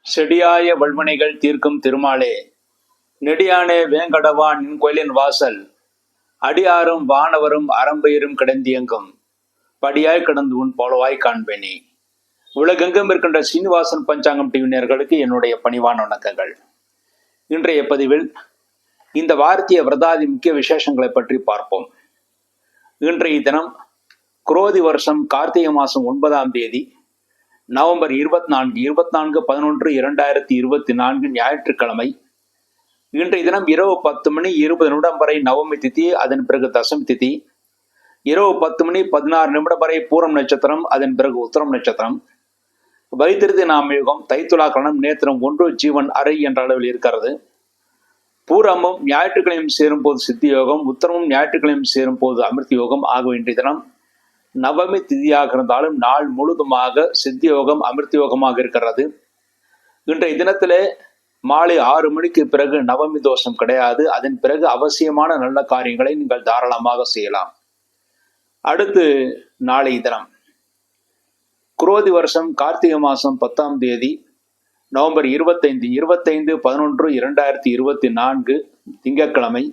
செடியாய வல்வினைகள் தீர்க்கும் திருமாலே, நெடியானே வேங்கடவா நின் கோயிலின் வாசல், அடியாரும் வானவரும் அறம்பெயரும் கிடந்தியங்கும் படியாய் கிடந்து உன் போலவாய் காண்பேனே. உலகெங்கும் இருக்கின்ற சீனிவாசன் பஞ்சாங்கம் டிவி நேயர்களுக்கு என்னுடைய பணிவான வணக்கங்கள். இன்றைய பதிவில் இந்த வார்த்திய விரதாதி முக்கிய விசேஷங்களை பற்றி பார்ப்போம். இன்றைய தினம் குரோதி வருஷம் கார்த்திகை மாதம் 9ஆம் தேதி நவம்பர் 24/11/2024 ஞாயிற்றுக்கிழமை. இன்றைய தினம் இரவு 10:20 வரை நவமி திதி, அதன் பிறகு தசமி திதி. இரவு 10:16 வரை பூரம் நட்சத்திரம், அதன் பிறகு உத்தரம் நட்சத்திரம். வைத்திருதி நாமயுகம், தைத்துலா கரணம், நேத்திரம் 1, ஜீவன் அரை என்ற அளவில் இருக்கிறது. பூரமும் ஞாயிற்றுக்கிழமையும் சேரும் போது சித்தி யோகம், உத்தரமும் ஞாயிற்றுக்கிழமையும் சேரும் போது அமிர்த யோகம். ஆக இன்றைய தினம் நவமி திதியாக இருந்தாலும் நாள் முழுதுமாக சித்தி யோகம் அமிர்த யோகமாக இருக்கிறது. இன்றைய தினத்திலே மாலை 6 மணிக்கு பிறகு நவமி தோஷம் கிடையாது. அதன் பிறகு அவசியமான நல்ல காரியங்களை நீங்கள் தாராளமாக செய்யலாம். அடுத்து நாளைய தினம் குரோதி வருஷம் கார்த்திகை மாதம் 10ஆம் தேதி நவம்பர் 25/11/2024 திங்கட்கிழமை.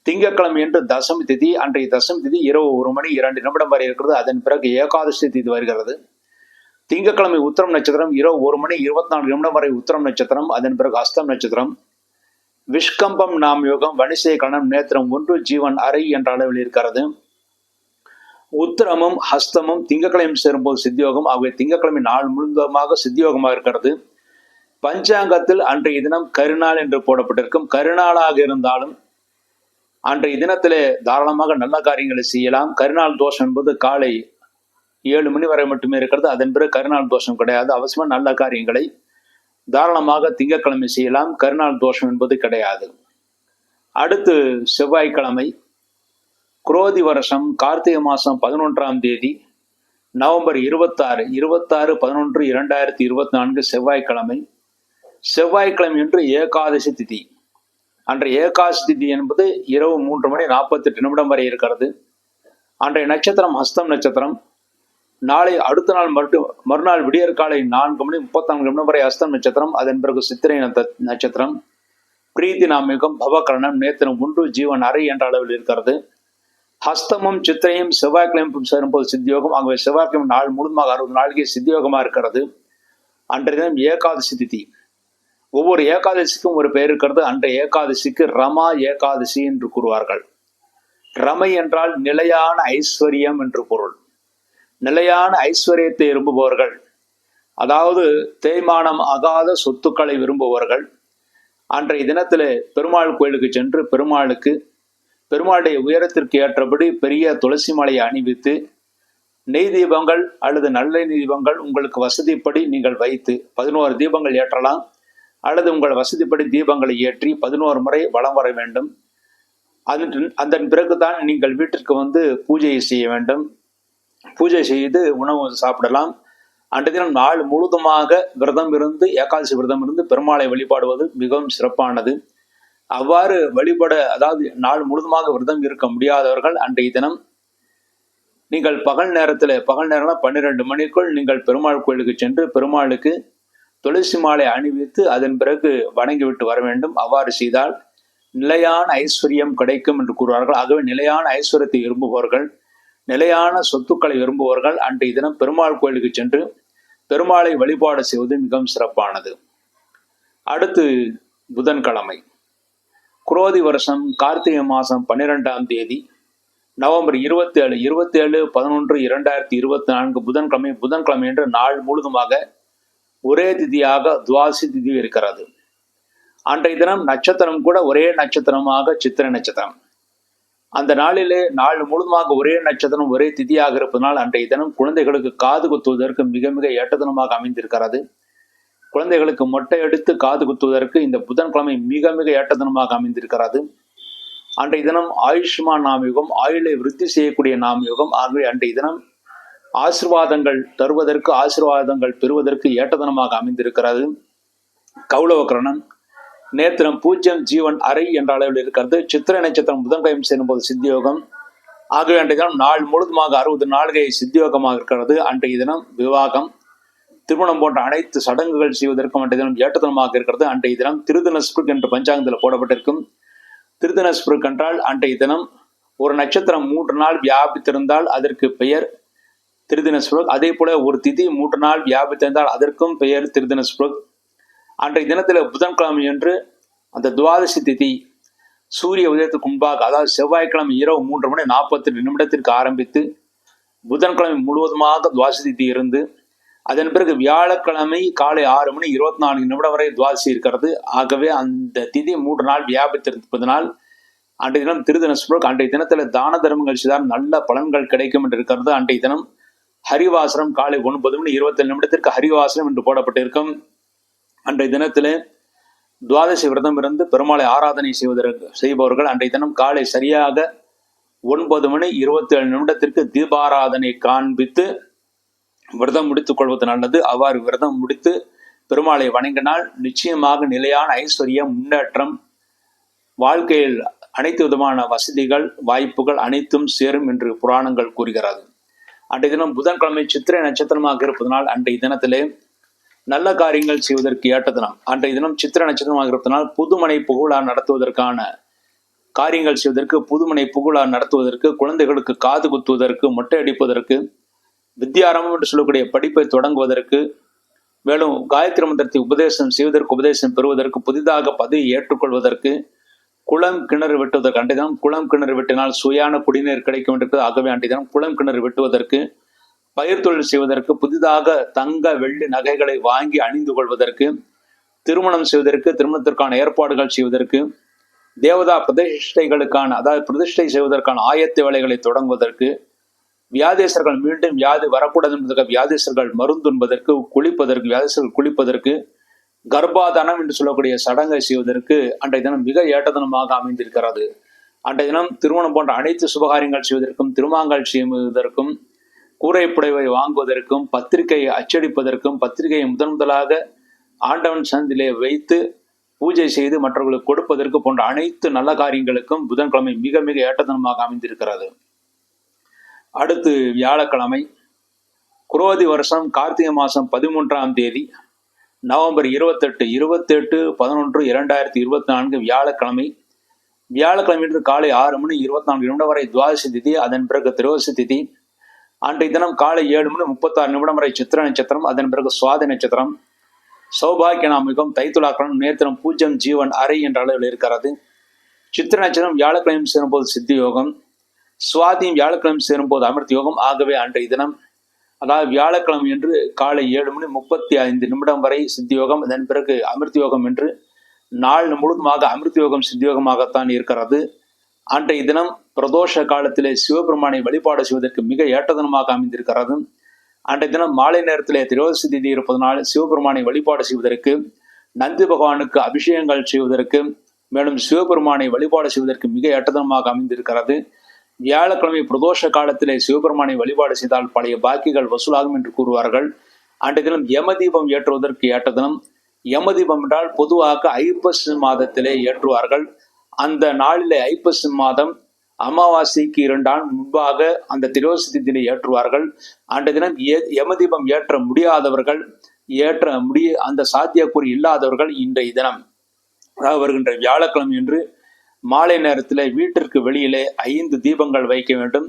திங்கட்கிழமை என்று தசமி திதி. அன்றைய தசமி திதி இரவு 1:02 வரை இருக்கிறது. அதன் பிறகு ஏகாதசி திதி வருகிறது. திங்கட்கிழமை உத்தரம் நட்சத்திரம் இரவு 1:24 வரை உத்தரம் நட்சத்திரம், அதன் பிறகு அஸ்தம் நட்சத்திரம். விஷ்கம்பம் நாம் யோகம், வணிசை கணம், நேத்திரம் 1, ஜீவன் அரை என்ற அளவில் இருக்கிறது. உத்திரமும் ஹஸ்தமும் திங்கட்கிழமை சேரும்போது சித்தியோகம். ஆகவே திங்கட்கிழமை நாள் முழுவதுமாக சித்தியோகமாக இருக்கிறது. பஞ்சாங்கத்தில் அன்றைய தினம் கருநாள் என்று போடப்பட்டிருக்கும். கருநாளாக இருந்தாலும் அன்றைய தினத்திலே தாராளமாக நல்ல காரியங்களை செய்யலாம். கருநாள் தோஷம் என்பது காலை 7 மணி வரை மட்டுமே இருக்கிறது. அதன் பிறகு கருநாள் தோஷம் கிடையாது. அவசியமாக நல்ல காரியங்களை தாராளமாக திங்கட்கிழமை செய்யலாம். கருநாள் தோஷம் என்பது கிடையாது. அடுத்து செவ்வாய்க்கிழமை குரோதி வருஷம் கார்த்திகை மாதம் 11ஆம் தேதி நவம்பர் 26/11/2024 செவ்வாய்க்கிழமை. செவ்வாய்க்கிழமை என்று ஏகாதசி திதி. அன்றைய ஏகாதசி திதி என்பது இரவு 3:48 வரை இருக்கிறது. அன்றைய நட்சத்திரம் ஹஸ்தம் நட்சத்திரம். நாளை அடுத்த நாள் மறுநாள் விடியற்காலை 4:34 வரை ஹஸ்தம் நட்சத்திரம், அதன் பிறகு சித்திரை நட்சத்திரம். பிரீத்தி நாமிகம், பவகரணம், நேத்திரம் 1, ஜீவன் அரை என்ற அளவில் இருக்கிறது. ஹஸ்தமும் சித்திரையும் செவ்வாய்க்கிழமையும் சேரும்போது சித்தியோகம். ஆகவே செவ்வாய்க்கிழமை நாள் முழுவதுமாக 60 நாளைக்கு சித்தியோகமாக இருக்கிறது. அன்றைய தினம் ஏகாதசி திதி. ஒவ்வொரு ஏகாதசிக்கும் ஒரு பெயர் இருக்கிறது. அன்றைய ஏகாதசிக்கு ரமா ஏகாதசி என்று கூறுவார்கள். ரமை என்றால் நிலையான ஐஸ்வர்யம் என்று பொருள். நிலையான ஐஸ்வர்யத்தை விரும்புபவர்கள், அதாவது தேய்மானம் ஆகாத சொத்துக்களை விரும்புபவர்கள் அன்றைய தினத்திலே பெருமாள் கோயிலுக்கு சென்று பெருமாளுடைய உயரத்திற்கு ஏற்றபடி பெரிய துளசி மாலையை அணிவித்து நெய் தீபங்கள் அல்லது நல்லெண்ணெய் தீபங்கள் உங்களுக்கு வசதிப்படி நீங்கள் வைத்து 11 தீபங்கள் ஏற்றலாம். அல்லது உங்கள் வசதிப்படி தீபங்களை ஏற்றி 11 முறை வலம் வர வேண்டும். அதன் பிறகுதான் நீங்கள் வீட்டிற்கு வந்து பூஜையை செய்ய வேண்டும். பூஜை செய்து உணவு சாப்பிடலாம். அன்றைய தினம் நாள் முழுதுமாக விரதம் இருந்து, ஏகாதசி விரதம் இருந்து பெருமாளை வழிபாடுவது மிகவும் சிறப்பானது. அவ்வாறு வழிபட, அதாவது நாள் முழுதுமாக விரதம் இருக்க முடியாதவர்கள் அன்றைய தினம் நீங்கள் பகல் நேரம் 12 மணிக்குள் நீங்கள் பெருமாள் கோயிலுக்கு சென்று பெருமாளுக்கு துளசி மாலை அணிவித்து அதன் பிறகு வணங்கிவிட்டு வர வேண்டும். அவ்வாறு செய்தால் நிலையான ஐஸ்வர்யம் கிடைக்கும் என்று கூறுவார்கள். ஆகவே நிலையான ஐஸ்வர்யத்தை விரும்புபவர்கள், நிலையான சொத்துக்களை விரும்புபவர்கள் அன்றைய தினம் பெருமாள் கோயிலுக்கு சென்று பெருமாளை வழிபாடு செய்வது மிகவும் சிறப்பானது. அடுத்து புதன்கிழமை குரோதி வருஷம் கார்த்திகை மாதம் 12ஆம் தேதி நவம்பர் 27/11/2024 புதன்கிழமை என்று நாள் முழுதுமாக ஒரே திதியாக துவாசி திதி இருக்கிறது. அன்றைய தினம் நட்சத்திரம் கூட ஒரே நட்சத்திரமாக சித்திரை நட்சத்திரம். அந்த நாளிலே நாள் முழுதுமாக ஒரே நட்சத்திரம் ஒரே திதியாக இருப்பதனால் அன்றைய தினம் குழந்தைகளுக்கு காது குத்துவதற்கு மிக மிக ஏற்றதினமாக அமைந்திருக்கிறது. குழந்தைகளுக்கு மொட்டை எடுத்து காது குத்துவதற்கு இந்த புதன்கிழமை மிக மிக ஏற்றதினமாக அமைந்திருக்கிறது. அன்றைய தினம் ஆயுஷ்மான் நாமயுகம், ஆயுளை விருத்தி செய்யக்கூடிய நாமயுகம். ஆகவே அன்றைய தினம் ஆசீர்வாதங்கள் தருவதற்கு, ஆசீர்வாதங்கள் பெறுவதற்கு ஏற்றதனமாக அமைந்திருக்கிறது. கௌளவகரணம், நேத்திரம் 0, ஜீவன் அரை என்ற அளவில் இருக்கிறது. சித்திரை நட்சத்திரம் புதன்கிழமை சேரும்போது சித்தியோகம். ஆகவே அன்றைய தினம் நாள் முழுதுமாக 60 நாள்கள் சித்தியோகமாக இருக்கிறது. அன்றைய தினம் விவாகம். திருமணம் போன்ற அனைத்து சடங்குகள் செய்வதற்கும் அன்றைய தினம் ஏற்றதனமாக இருக்கிறது. அன்றைய தினம் திருதின ஸ்பிருக் என்று பஞ்சாங்கத்தில் போடப்பட்டிருக்கும். திருதின ஸ்பிருக் என்றால் அன்றைய தினம் ஒரு நட்சத்திரம் 3 நாள் வியாபித்திருந்தால் அதற்கு பெயர் திருதின ஸ்பிருக். அதே போல ஒரு திதி 3 நாள் வியாபித்திருந்தால் அதற்கும் பெயர் திருதின ஸ்பிருக். அன்றைய தினத்தில் புதன்கிழமை என்று அந்த துவாதசி திதி சூரிய உதயத்துக்கு முன்பாக, அதாவது செவ்வாய்க்கிழமை இரவு 3:48 ஆரம்பித்து புதன்கிழமை முழுவதுமாக துவாதசி திதி இருந்து அதன் பிறகு வியாழக்கிழமை காலை 6:24 வரை துவாதசி இருக்கிறது. ஆகவே அந்த திதி 3 நாள் வியாபித்திருப்பதனால் அன்றைய தினம் திருதின ஸ்பிருக். அன்றைய தினத்தில் தான தர்மங்கள் செய்தால் நல்ல பலன்கள் கிடைக்கும் என்று இருக்கிறது. அன்றைய தினம் ஹரிவாசனம் காலை 9:27 ஹரிவாசனம் என்று போடப்பட்டிருக்கும். அன்றைய தினத்திலே துவாதசி விரதம் இருந்து பெருமாளை ஆராதனை செய்பவர்கள் அன்றைய தினம் காலை சரியாக 9:27 தீபாராதனை காண்பித்து விரதம் முடித்துக் கொள்வது நல்லது. அவ்வாறு விரதம் முடித்து பெருமாளை வணங்கினால் நிச்சயமாக நிலையான ஐஸ்வர்யம், முன்னேற்றம், வாழ்க்கையில் அனைத்து விதமான வசதிகள், வாய்ப்புகள் அனைத்தும் சேரும் என்று புராணங்கள் கூறுகிறது. அன்றைய தினம் புதன்கிழமை சித்திரை நட்சத்திரமாக இருப்பதனால் அன்றைய தினத்திலே நல்ல காரியங்கள் செய்வதற்கு ஏற்ற தினம். அன்றைய தினம் சித்திரை நட்சத்திரமாக இருப்பதனால் புதுமனை புகுழா நடத்துவதற்கான காரியங்கள் செய்வதற்கு, புதுமனை புகுழா நடத்துவதற்கு, குழந்தைகளுக்கு காது குத்துவதற்கு, மொட்டை அடிப்பதற்கு, வித்யாரம்பம் என்று சொல்லக்கூடிய படிப்பை தொடங்குவதற்கு, மேலும் காயத்ரி மந்திரத்தை உபதேசம் செய்வதற்கு, உபதேசம் பெறுவதற்கு, புதிதாக பதவியை ஏற்றுக்கொள்வதற்கு, குளம் கிணறு வெட்டுவதற்கு. அன்றைய தினம் குளம் கிணறு வெட்டினால் சுயான குடிநீர் கிடைக்கும் என்று, ஆகவே அன்றைய தினம் குளம் கிணறு வெட்டுவதற்கு, பயிர் தொழில் செய்வதற்கு, புதிதாக தங்க வெள்ளி நகைகளை வாங்கி அணிந்து கொள்வதற்கு, திருமணம் செய்வதற்கு, திருமணத்திற்கான ஏற்பாடுகள் செய்வதற்கு, தேவதா பிரதிஷ்டைகளுக்கான, அதாவது பிரதிஷ்டை செய்வதற்கான ஆயத்த வேலைகளை தொடங்குவதற்கு, வியாதேசர்கள் மீண்டும் வியாதி வரக்கூடாது என்பதற்கு வியாதேசர்கள் மருந்துண்பதற்கு, குளிப்பதற்கு, வியாதேசர்கள் குளிப்பதற்கு, கர்ப்பாதானம் என்று சொல்லக்கூடிய சடங்கை செய்வதற்கு அன்றைய தினம் மிக ஏற்ற தினமாக அமைந்திருக்கிறது. அன்றைய தினம் திருமணம் போன்ற அனைத்து சுபகாரியங்கள் செய்வதற்கும், திருமாங்கல் செய்வதற்கும், கூரை புடைவை வாங்குவதற்கும், பத்திரிகை அச்சடிப்பதற்கும், பத்திரிகையை முதலாக ஆண்டவன் சந்திலே வைத்து பூஜை செய்து மற்றவர்களுக்கு கொடுப்பதற்கு போன்ற அனைத்து நல்ல காரியங்களுக்கும் புதன்கிழமை மிக மிக ஏற்ற தினமாக அமைந்திருக்கிறது. அடுத்து வியாழக்கிழமை, குரோதி வருஷம் கார்த்திகை மாதம் 13ஆம் தேதி நவம்பர் 28/11/2024 வியாழக்கிழமை. வியாழக்கிழமை காலை 6:24 வரை துவாதசி திதி, அதன் பிறகு திரோதசி திதி. அன்றைய தினம் காலை 7:36 வரை சித்திர நட்சத்திரம், அதன் பிறகு சுவாதி நட்சத்திரம். சௌபாகிய நாமிகம், தைத்துலாக்கணம், நேத்திரம், பூஜ்யம், ஜீவன், அறை என்ற அளவில் இருக்கிறது. சித்திர நட்சத்திரம் வியாழக்கிழமை சேரும்போது சித்தி யோகம், சுவாதியும் வியாழக்கிழமை சேரும்போது அமிர்த யோகம். ஆகவே அன்றைய தினம், அதாவது வியாழக்கிழமை என்று காலை 7:35 வரை சித்தி யோகம், அதன் பிறகு அமிர்த யோகம் என்று நாள் முழுவதுமாக அமிர்த யோகம் சித்தி யோகமாகத்தான் இருக்கிறது. அன்றைய தினம் பிரதோஷ காலத்திலே சிவபெருமானை வழிபாடு செய்வதற்கு மிக ஏற்ற தினமாக அமைந்திருக்கிறது. அன்றைய தினம் மாலை நேரத்திலே திரோதசி திதி இருப்பதனால் சிவபெருமானை வழிபாடு செய்வதற்கு, நந்தி பகவானுக்கு அபிஷேகங்கள் செய்வதற்கு, மேலும் சிவபெருமானை வழிபாடு செய்வதற்கு மிக ஏற்ற தினமாக அமைந்திருக்கிறது. வியாழக்கிழமை பிரதோஷ காலத்திலே சிவபெருமானை வழிபாடு செய்தால் பழைய பாக்கிகள் வசூலாகும் என்று கூறுவார்கள். அன்றைய தினம் யமதீபம் ஏற்றுவதற்கு ஏற்ற தினம். யமதீபம் என்றால் பொதுவாக ஐப்பசி மாதத்திலே ஏற்றுவார்கள். அந்த நாளிலே ஐப்பசி மாதம் அமாவாசைக்கு 2 நாள் முன்பாக அந்த திரோதசி திதியிலே ஏற்றுவார்கள். அன்றைய தினம் யமதீபம் ஏற்ற முடியாதவர்கள், அந்த சாத்தியக்கூறு இல்லாதவர்கள் இன்றைய தினம், அதாவது வருகின்ற வியாழக்கிழமை என்று மாலை நேரத்தில் வீட்டிற்கு வெளியிலே 5 தீபங்கள் வைக்க வேண்டும்.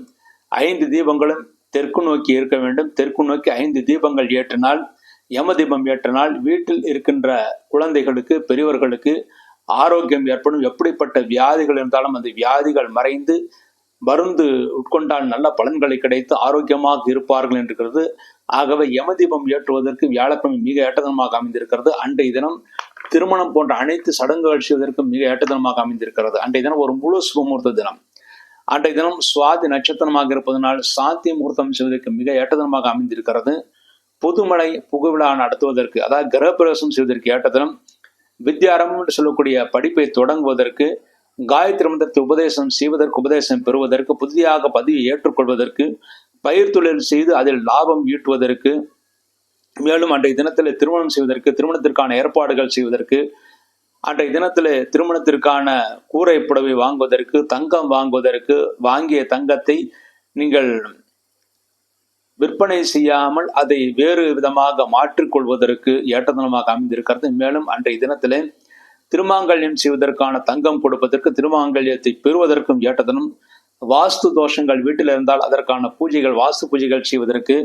5 தீபங்களும் தெற்கு நோக்கி இருக்க வேண்டும். தெற்கு நோக்கி 5 தீபங்கள் ஏற்றினால், யம தீபம் ஏற்றினால் வீட்டில் இருக்கின்ற குழந்தைகளுக்கு, பெரியவர்களுக்கு ஆரோக்கியம் ஏற்படும். எப்படிப்பட்ட வியாதிகள் இருந்தாலும் அந்த வியாதிகள் மறைந்து மருந்து உட்கொண்டால் நல்ல பலன்களை கிடைத்து ஆரோக்கியமாக இருப்பார்கள் என்கிறது. ஆகவே யமதீபம் ஏற்றுவதற்கு வியாழக்கிழமை மிக ஏற்றதனமாக அமைந்திருக்கிறது. அன்றைய தினம் திருமணம் போன்ற அனைத்து சடங்குகள் செய்வதற்கு மிக ஏற்றதனமாக அமைந்திருக்கிறது. அன்றைய தினம் ஒரு முழு சுபமுகூர்த்த தினம். அன்றைய தினம் சுவாதி நட்சத்திரமாக இருப்பதனால் சாந்தி முகூர்த்தம் செய்வதற்கு மிக ஏற்றதனமாக அமைந்திருக்கிறது. புதுமலை புகுவிழா நடத்துவதற்கு, அதாவது கிரகப்பிரவேசம் செய்வதற்கு ஏற்ற தினம். வித்யாரம்பம் என்று சொல்லக்கூடிய படிப்பை தொடங்குவதற்கு, காயத்ரி மந்திரத்தை உபதேசம் செய்வதற்கு, உபதேசம் பெறுவதற்கு, புதிதாக பதவியை ஏற்றுக்கொள்வதற்கு, பயிர் தொழில் செய்து அதில் லாபம் ஈட்டுவதற்கு, மேலும் அன்றைய தினத்தில் திருமணம் செய்வதற்கு, திருமணத்திற்கான ஏற்பாடுகள் செய்வதற்கு, அன்றைய தினத்தில் திருமணத்திற்கான கூரை புடவை வாங்குவதற்கு, தங்கம் வாங்குவதற்கு, வாங்கிய தங்கத்தை நீங்கள் விற்பனை செய்யாமல் அதை வேறு விதமாக மாற்றிக்கொள்வதற்கு ஏற்றதனமாக அமைந்திருக்கிறது. மேலும் அன்றைய தினத்திலே திருமாங்கல்யம் செய்வதற்கான தங்கம் கொடுப்பதற்கு, திருமாங்கல்யத்தை பெறுவதற்கும் ஏற்றதனும், வாஸ்து தோஷங்கள் வீட்டில் இருந்தால் அதற்கான பூஜைகள், வாஸ்து பூஜைகள் செய்வதற்கு,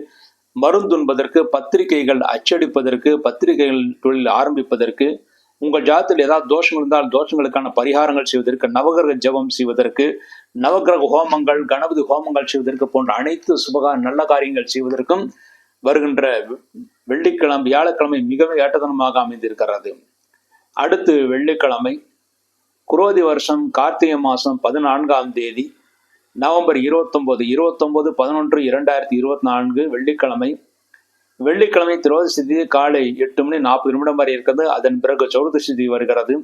மருந்துண்பதற்கு, பத்திரிகைகள் அச்சடிப்பதற்கு, பத்திரிகைகள் தொழில் ஆரம்பிப்பதற்கு, உங்கள் ஜாதத்தில் ஏதாவது தோஷங்கள் இருந்தால் தோஷங்களுக்கான பரிகாரங்கள் செய்வதற்கு, நவகிரக ஜபம் செய்வதற்கு, நவகிரக ஹோமங்கள், கணபதி ஹோமங்கள் செய்வதற்கு போன்ற அனைத்து நல்ல காரியங்கள் செய்வதற்கும் வருகின்ற வெள்ளிக்கிழமை, வியாழக்கிழமை மிகவும் ஏற்றதனமாக அமைந்திருக்கிறது. அடுத்து வெள்ளிக்கிழமை குரோதி வருஷம் கார்த்திகை மாதம் 14ஆம் தேதி நவம்பர் 29/11/2024 வெள்ளிக்கிழமை. வெள்ளிக்கிழமை திரோதசி திதி காலை 8:40 வரை இருக்கிறது. அதன் பிறகு சௌர்தசி திதி வருகிறது.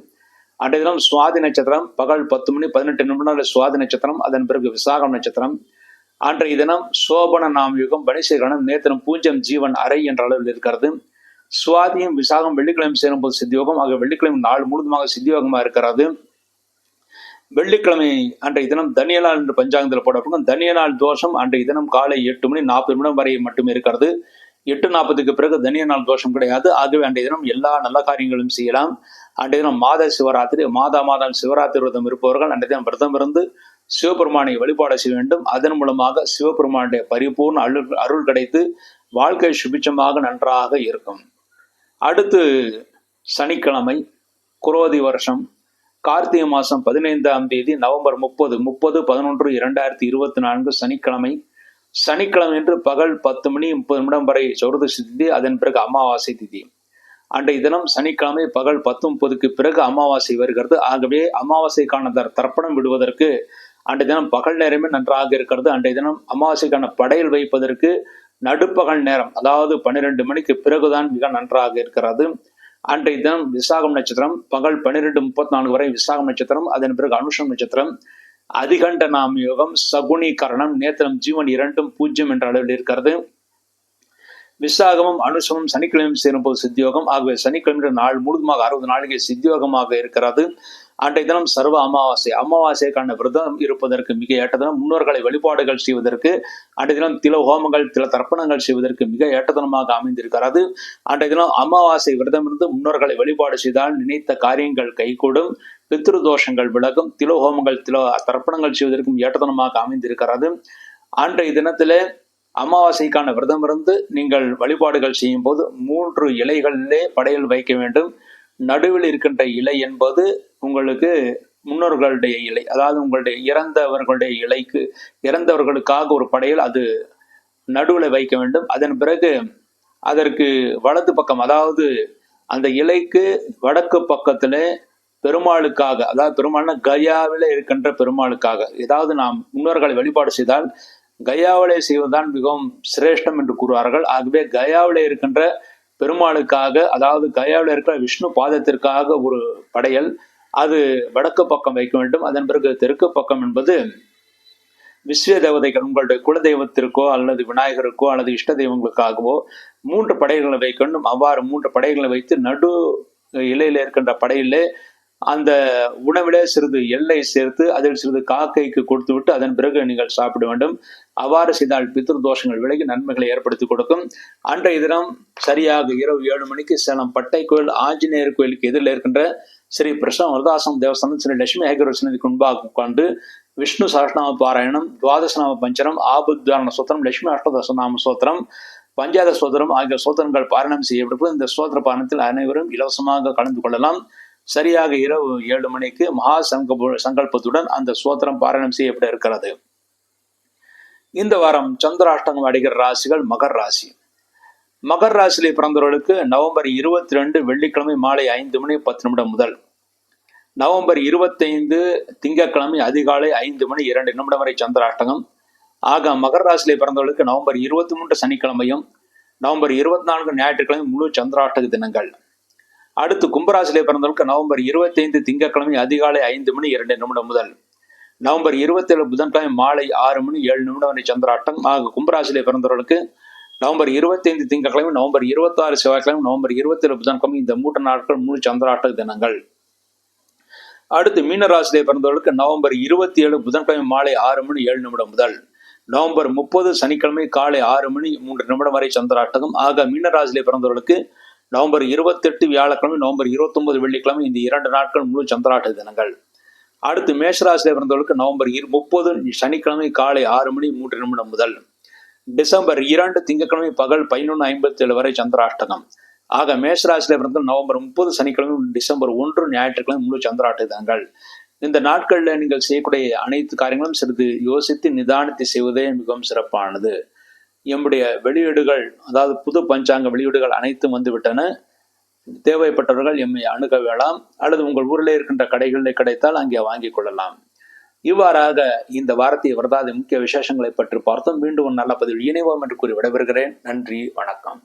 அன்றைய தினம் சுவாதி நட்சத்திரம் பகல் 10:18 சுவாதி நட்சத்திரம், அதன் பிறகு விசாகம் நட்சத்திரம். அன்றைய தினம் சோபன நாமயுகம், பனிசேகரணம், நேத்திரம், பூஜ்யம், ஜீவன், அறை என்ற அளவில் இருக்கிறது. சுவாதியும் விசாகம் வெள்ளிக்கிழமை சேரும்போது சித்தியோகம். ஆக வெள்ளிக்கிழமை நாள் முழுதுமாக சித்தியோகமாக இருக்கிறது. வெள்ளிக்கிழமை அன்றைய தினம் தனிய நாள் என்று பஞ்சாங்கத்தில் போடப்படும். தனிய நாள் தோஷம் அன்றைய தினம் காலை 8:40 வரை மட்டுமே இருக்கிறது. 8:40க்கு பிறகு தனிய நாள் தோஷம் கிடையாது. ஆகவே அன்றைய தினம் எல்லா நல்ல காரியங்களும் செய்யலாம். அன்றைய தினம் மாத சிவராத்திரி, மாதம் சிவராத்திரி விரதம் இருப்பவர்கள் அன்றைய தினம் விரதம் இருந்து சிவபெருமானை வழிபாடு செய்ய வேண்டும். அதன் மூலமாக சிவபெருமானுடைய பரிபூர்ண அருள் கிடைத்து வாழ்க்கை சுபிச்சமாக நன்றாக இருக்கும். அடுத்து சனிக்கிழமை குரோதி வருஷம் கார்த்திகை மாதம் 15ஆம் தேதி நவம்பர் 30/11/2024 சனிக்கிழமை. சனிக்கிழமை என்று பகல் 10:30 வரை சௌர்தசி திதி, அதன் பிறகு அமாவாசை திதி. அன்றைய தினம் சனிக்கிழமை பகல் 10:30க்கு பிறகு அமாவாசை வருகிறது. ஆகவே அமாவாசைக்கான தர்ப்பணம் விடுவதற்கு அன்றைய தினம் பகல் நேரமே நன்றாக இருக்கிறது. அன்றைய தினம் அமாவாசைக்கான படையல் வைப்பதற்கு நடுப்பகல் நேரம், அதாவது 12 மணிக்கு பிறகுதான் மிக நன்றாக இருக்கிறது. அன்றைய தினம் விசாகம் நட்சத்திரம் பகல் 12:34 வரை விசாகம் நட்சத்திரம், அதன் பிறகு அனுஷம் நட்சத்திரம், அதிகண்ட நாம யோகம், சகுனி கரணம், நேத்திரம், ஜீவன் இரண்டும் பூஜ்யம் என்ற அளவில் இருக்கிறது. விசாகமும் அனுஷமும் சனிக்கிழமையும் சேரும்போது சித்தியோகம். ஆகவே சனிக்கிழமை நாள் முழுதுமாக 60 நாளைக்கு சித்தியோகமாக இருக்கிறது. அன்றைய தினம் சர்வ அமாவாசை, அமாவாசைக்கான விரதம் இருப்பதற்கு மிக ஏற்றதனம். முன்னோர்களை வழிபாடுகள் செய்வதற்கு அன்றைய தினம் தில ஹோமங்கள், தில தர்ப்பணங்கள் செய்வதற்கு மிக ஏற்றதனமாக அமைந்திருக்கிறது. அன்றைய தினம் அமாவாசை விரதம் இருந்து முன்னோர்களை வழிபாடு செய்தால் நினைத்த காரியங்கள் கைகூடும், பித்ரு தோஷங்கள் விலகும், தில ஹோமங்கள், தில தர்ப்பணங்கள் செய்வதற்கும் ஏற்றதனமாக அமைந்திருக்கிறது. அன்றைய தினத்திலே அமாவாசைக்கான விரதம் இருந்து நீங்கள் வழிபாடுகள் செய்யும் போது 3 இலைகளிலே படையல் வைக்க வேண்டும். நடுவில் இருக்கின்ற இலை என்பது உங்களுக்கு முன்னோர்களுடைய இலை, அதாவது உங்களுடைய இறந்தவர்களுடைய இலைக்கு, இறந்தவர்களுக்காக ஒரு படையல் அது நடுவில் வைக்க வேண்டும். அதன் பிறகு அதற்கு வலது பக்கம், அதாவது அந்த இலைக்கு வடக்கு பக்கத்திலே பெருமாளுக்காக, அதாவது பெருமாள்னா கயாவில் இருக்கின்ற பெருமாளுக்காக, ஏதாவது நாம் முன்னோர்களை வழிபாடு செய்தால் கயாவிலே செய்வதுதான் மிகவும் சிரேஷ்டம் என்று கூறுவார்கள். ஆகவே கயாவிலே இருக்கின்ற பெருமாளுக்காக, அதாவது கயாவில் இருக்கிற விஷ்ணு பாதத்திற்காக ஒரு படையல், அது வடக்கு பக்கம் வைக்க வேண்டும். அதன் பிறகு தெற்கு பக்கம் என்பது விஸ்வ தேவதைகள், உங்களுடைய குலதெய்வத்திற்கோ அல்லது விநாயகருக்கோ அல்லது இஷ்ட தெய்வங்களுக்காகவோ 3 படையல்களை வைக்க வேண்டும். அவ்வாறு 3 படையல்களை வைத்து நடு இலையில இருக்கின்ற படையிலே அந்த உணவிலே சிறிது எல்லை சேர்த்து அதில் சிறிது காக்கைக்கு கொடுத்து விட்டு அதன் பிறகு நீங்கள் சாப்பிட வேண்டும். அவ்வாறு செய்தால் பித்ரு தோஷங்கள் விலகி நன்மைகளை ஏற்படுத்தி கொடுக்கும். அன்றைய தினம் சரியாக இரவு 7 மணிக்கு சேலம் பட்டை கோயில் ஆஞ்சநேயர் கோயிலுக்கு எதிரில் இருக்கின்ற ஸ்ரீ பிரசன்ன வரதாசம் தேவஸ்தானம் ஸ்ரீ லட்சுமி ஏகர் சன்னதிக்கு முன்பாக உட்கார்ந்து விஷ்ணு சஹஸ்ரநாம பாராயணம், துவாதசநாம பஞ்சரம், ஆபுத்தாரண சோத்திரம், லட்சுமி அஷ்டதசநாம சோத்திரம், பஞ்சாத சோத்திரம் ஆகிய சோத்திரங்கள் பாராயணம் செய்யப்பட்டு இந்த சோத்திர பாராயணத்தில் அனைவரும் இலவசமாக கலந்து கொள்ளலாம். சரியாக இரவு 7 மணிக்கு மகா சங்கல்பத்துடன் அந்த சோத்திரம் பாராயணம் செய்யப்பட இருக்கிறது. இந்த வாரம் சந்திராஷ்டகம் அடைகிற ராசிகள் மகர் ராசி. மகர் ராசியிலே பிறந்தவர்களுக்கு நவம்பர் 22 வெள்ளிக்கிழமை மாலை 5:10 முதல் நவம்பர் 25 திங்கட்கிழமை அதிகாலை 5:02 வரை சந்திராஷ்டகம். ஆக மகர் ராசியிலே பிறந்தவர்களுக்கு நவம்பர் 23 சனிக்கிழமையும் நவம்பர் 24 ஞாயிற்றுக்கிழமை முழு சந்திராஷ்டக தினங்கள். அடுத்து கும்பராசியிலே பிறந்தவர்களுக்கு நவம்பர் 25 திங்கட்கிழமை அதிகாலை 5:02 முதல் நவம்பர் 27 புதன்கிழமை மாலை 6:07 வரை சந்திராஷ்டம். ஆக கும்பராசியிலே பிறந்தவர்களுக்கு நவம்பர் 25 திங்கட்கிழமை, நவம்பர் 26 செவ்வாய்க்கிழமை, நவம்பர் 27 புதன்கிழமை இந்த 3 நாட்கள் முழு சந்திராஷ்டக தினங்கள். அடுத்து மீனராசியிலே பிறந்தவர்களுக்கு நவம்பர் 27 புதன்கிழமை மாலை 6:07 முதல் நவம்பர் 30 சனிக்கிழமை காலை 6:03 வரை சந்திராஷ்டகம். ஆக மீனராசியிலே பிறந்தவர்களுக்கு நவம்பர் 28 வியாழக்கிழமை, நவம்பர் 29 வெள்ளிக்கிழமை, இந்த 2 நாட்கள் முழு சந்திராஷ்டக தினங்கள். அடுத்து மேஷராசியிலே பிறந்தவர்களுக்கு நவம்பர் 30 சனிக்கிழமை காலை 6:03 முதல் டிசம்பர் 2 திங்கட்கிழமை பகல் 11:57 வரை சந்திராஷ்டகம். ஆக மேஷராசியிலே பிறந்த நவம்பர் 30 சனிக்கிழமை, டிசம்பர் 1 ஞாயிற்றுக்கிழமை முழு சந்திராஷ்டக தினங்கள். இந்த நாட்களில் நீங்கள் செய்யக்கூடிய அனைத்து காரியங்களும் சிறிது யோசித்து நிதானித்து செய்வதே மிகவும் சிறப்பானது. எம்முடைய வெளியீடுகள், அதாவது புது பஞ்சாங்க வெளியீடுகள் அனைத்தும் வந்துவிட்டன. தேவைப்பட்டவர்கள் எம்மை அணுக வேண்டாம், அல்லது உங்கள் ஊரில் இருக்கின்ற கடைகளில் கிடைத்தால் அங்கே வாங்கிக் கொள்ளலாம். இவ்வாறாக இந்த வாரத்தை வரதாத முக்கிய விசேஷங்களை பற்றி பார்த்தோம். மீண்டும் ஒரு நல்ல பதிவில் இணைவோம் என்று கூறி விடைபெறுகிறேன். நன்றி, வணக்கம்.